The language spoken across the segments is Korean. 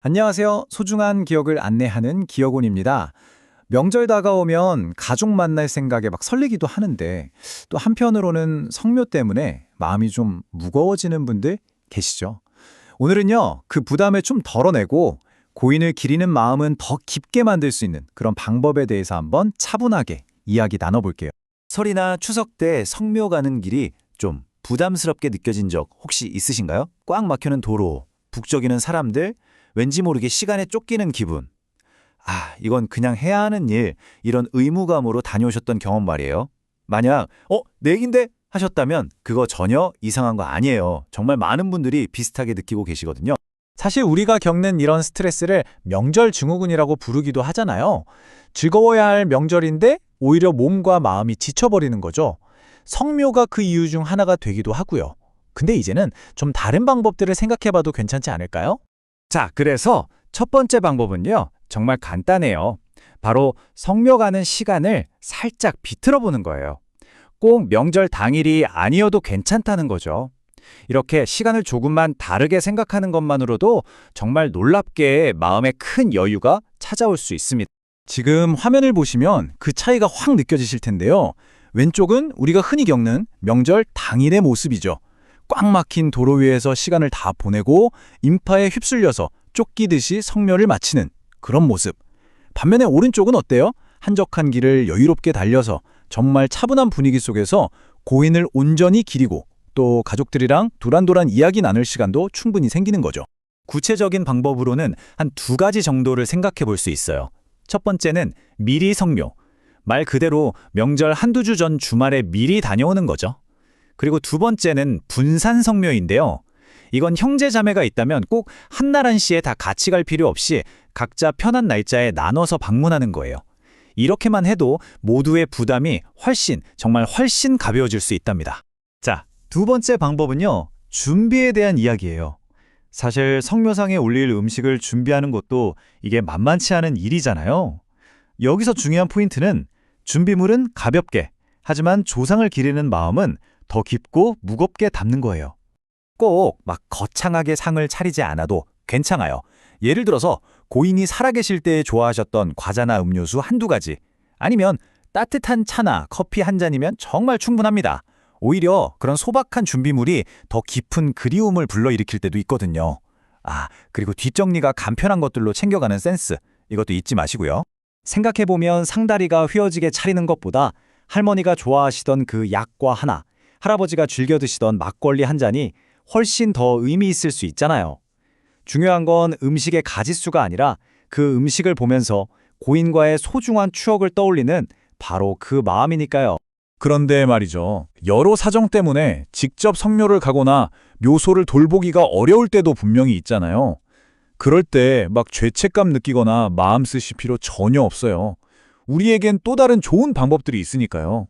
안녕하세요. 소중한 기억을 안내하는 기억원입니다. 명절 다가오면 가족 만날 생각에 막 설레기도 하는데 또 한편으로는 성묘 때문에 마음이 좀 무거워지는 분들 계시죠? 오늘은요, 그 부담을 좀 덜어내고 고인을 기리는 마음은 더 깊게 만들 수 있는 그런 방법에 대해서 한번 차분하게 이야기 나눠볼게요. 설이나 추석 때 성묘 가는 길이 좀 부담스럽게 느껴진 적 혹시 있으신가요? 꽉 막혀는 도로, 북적이는 사람들, 왠지 모르게 시간에 쫓기는 기분. 이건 그냥 해야 하는 일, 이런 의무감으로 다녀오셨던 경험 말이에요. 만약 내일인데 하셨다면 그거 전혀 이상한 거 아니에요. 정말 많은 분들이 비슷하게 느끼고 계시거든요. 사실 우리가 겪는 이런 스트레스를 명절 증후군이라고 부르기도 하잖아요. 즐거워야 할 명절인데 오히려 몸과 마음이 지쳐버리는 거죠. 성묘가 그 이유 중 하나가 되기도 하고요. 근데 이제는 좀 다른 방법들을 생각해봐도 괜찮지 않을까요? 자, 그래서 첫 번째 방법은요. 정말 간단해요. 바로 성묘 가는 시간을 살짝 비틀어 보는 거예요. 꼭 명절 당일이 아니어도 괜찮다는 거죠. 이렇게 시간을 조금만 다르게 생각하는 것만으로도 정말 놀랍게 마음에 큰 여유가 찾아올 수 있습니다. 지금 화면을 보시면 그 차이가 확 느껴지실 텐데요. 왼쪽은 우리가 흔히 겪는 명절 당일의 모습이죠. 꽉 막힌 도로 위에서 시간을 다 보내고 인파에 휩쓸려서 쫓기듯이 성묘를 마치는 그런 모습. 반면에 오른쪽은 어때요? 한적한 길을 여유롭게 달려서 정말 차분한 분위기 속에서 고인을 온전히 기리고 또 가족들이랑 도란도란 이야기 나눌 시간도 충분히 생기는 거죠. 구체적인 방법으로는 한 두 가지 정도를 생각해 볼 수 있어요. 첫 번째는 미리 성묘. 말 그대로 명절 한두 주 전 주말에 미리 다녀오는 거죠. 그리고 두 번째는 분산 성묘인데요. 이건 형제 자매가 있다면 꼭 한날 한시에 다 같이 갈 필요 없이 각자 편한 날짜에 나눠서 방문하는 거예요. 이렇게만 해도 모두의 부담이 정말 훨씬 가벼워질 수 있답니다. 자, 두 번째 방법은요. 준비에 대한 이야기예요. 사실 성묘상에 올릴 음식을 준비하는 것도 이게 만만치 않은 일이잖아요. 여기서 중요한 포인트는 준비물은 가볍게, 하지만 조상을 기리는 마음은 더 깊고 무겁게 담는 거예요. 꼭 막 거창하게 상을 차리지 않아도 괜찮아요. 예를 들어서 고인이 살아계실 때 좋아하셨던 과자나 음료수 한두 가지, 아니면 따뜻한 차나 커피 한 잔이면 정말 충분합니다. 오히려 그런 소박한 준비물이 더 깊은 그리움을 불러일으킬 때도 있거든요. 그리고 뒷정리가 간편한 것들로 챙겨가는 센스, 이것도 잊지 마시고요. 생각해보면 상다리가 휘어지게 차리는 것보다 할머니가 좋아하시던 그 약과 하나, 할아버지가 즐겨 드시던 막걸리 한 잔이 훨씬 더 의미 있을 수 있잖아요. 중요한 건 음식의 가짓수가 아니라 그 음식을 보면서 고인과의 소중한 추억을 떠올리는 바로 그 마음이니까요. 그런데 말이죠. 여러 사정 때문에 직접 성묘를 가거나 묘소를 돌보기가 어려울 때도 분명히 있잖아요. 그럴 때 막 죄책감 느끼거나 마음 쓰실 필요 전혀 없어요. 우리에겐 또 다른 좋은 방법들이 있으니까요.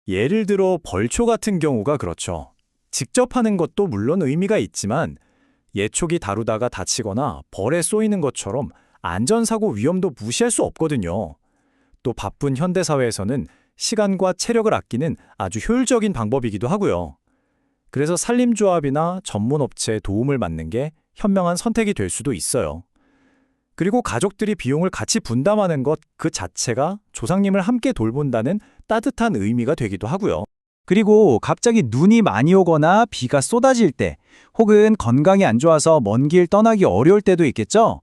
예를 들어 벌초 같은 경우가 그렇죠. 직접 하는 것도 물론 의미가 있지만 예촉이 다루다가 다치거나 벌에 쏘이는 것처럼 안전사고 위험도 무시할 수 없거든요. 또 바쁜 현대사회에서는 시간과 체력을 아끼는 아주 효율적인 방법이기도 하고요. 그래서 산림조합이나 전문업체의 도움을 받는 게 현명한 선택이 될 수도 있어요. 그리고 가족들이 비용을 같이 분담하는 것 그 자체가 조상님을 함께 돌본다는 따뜻한 의미가 되기도 하고요. 그리고 갑자기 눈이 많이 오거나 비가 쏟아질 때, 혹은 건강이 안 좋아서 먼 길 떠나기 어려울 때도 있겠죠?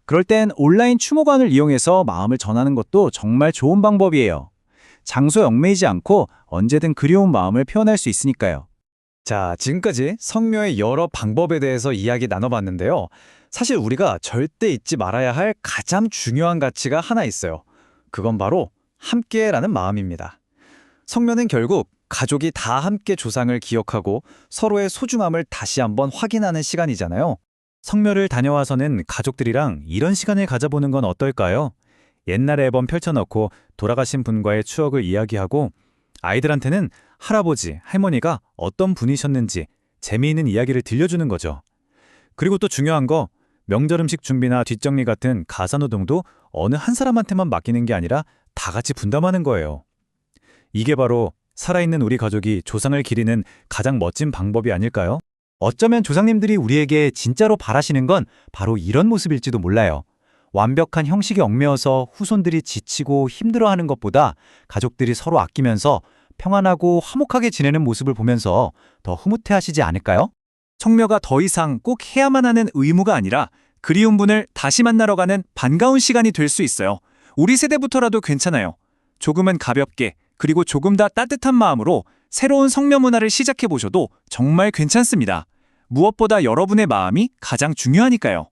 그럴 땐 온라인 추모관을 이용해서 마음을 전하는 것도 정말 좋은 방법이에요. 장소에 얽매이지 않고 언제든 그리운 마음을 표현할 수 있으니까요. 자, 지금까지 성묘의 여러 방법에 대해서 이야기 나눠봤는데요. 사실 우리가 절대 잊지 말아야 할 가장 중요한 가치가 하나 있어요. 그건 바로 함께라는 마음입니다. 성묘는 결국 가족이 다 함께 조상을 기억하고 서로의 소중함을 다시 한번 확인하는 시간이잖아요. 성묘를 다녀와서는 가족들이랑 이런 시간을 가져보는 건 어떨까요? 옛날 앨범 펼쳐놓고 돌아가신 분과의 추억을 이야기하고 아이들한테는 할아버지, 할머니가 어떤 분이셨는지 재미있는 이야기를 들려주는 거죠. 그리고 또 중요한 거, 명절 음식 준비나 뒷정리 같은 가사노동도 어느 한 사람한테만 맡기는 게 아니라 다 같이 분담하는 거예요. 이게 바로 살아있는 우리 가족이 조상을 기리는 가장 멋진 방법이 아닐까요? 어쩌면 조상님들이 우리에게 진짜로 바라시는 건 바로 이런 모습일지도 몰라요. 완벽한 형식에 얽매여서 후손들이 지치고 힘들어하는 것보다 가족들이 서로 아끼면서 평안하고 화목하게 지내는 모습을 보면서 더 흐뭇해하시지 않을까요? 성묘가 더 이상 꼭 해야만 하는 의무가 아니라 그리운 분을 다시 만나러 가는 반가운 시간이 될 수 있어요. 우리 세대부터라도 괜찮아요. 조금은 가볍게 그리고 조금 더 따뜻한 마음으로 새로운 성묘 문화를 시작해 보셔도 정말 괜찮습니다. 무엇보다 여러분의 마음이 가장 중요하니까요.